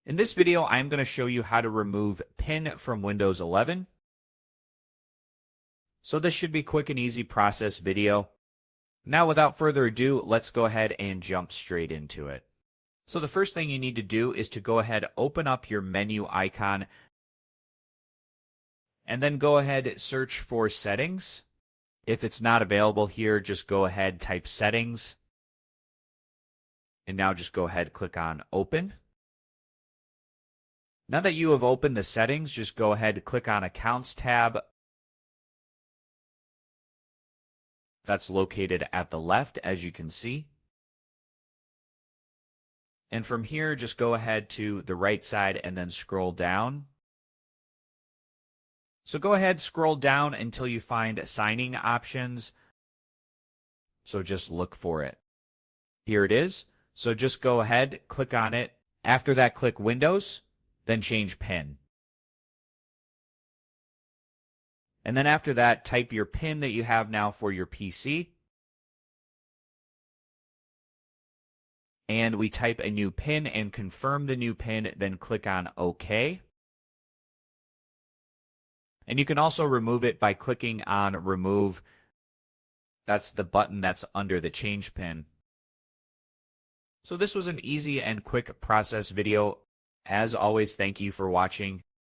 In this video, I'm going to show you how to remove PIN from Windows 11. So this should be a quick and easy process video. Now, without further ado, let's go ahead and jump straight into it. So the first thing you need to do is to go ahead, open up your menu icon, and then go ahead, search for settings. If it's not available here, just go ahead, type settings. And now just go ahead, click on open. Now that you have opened the settings, just go ahead and click on Accounts tab. That's located at the left, as you can see. And from here, just go ahead to the right side and then scroll down. So go ahead, scroll down until you find signing options. So just look for it. Here it is. So just go ahead, click on it. After that, click Windows. Then change PIN. And then after that, type your PIN that you have now for your PC. And we type a new PIN and confirm the new PIN, then click on OK. And you can also remove it by clicking on Remove. That's the button that's under the Change PIN. So this was an easy and quick process video. As always, thank you for watching.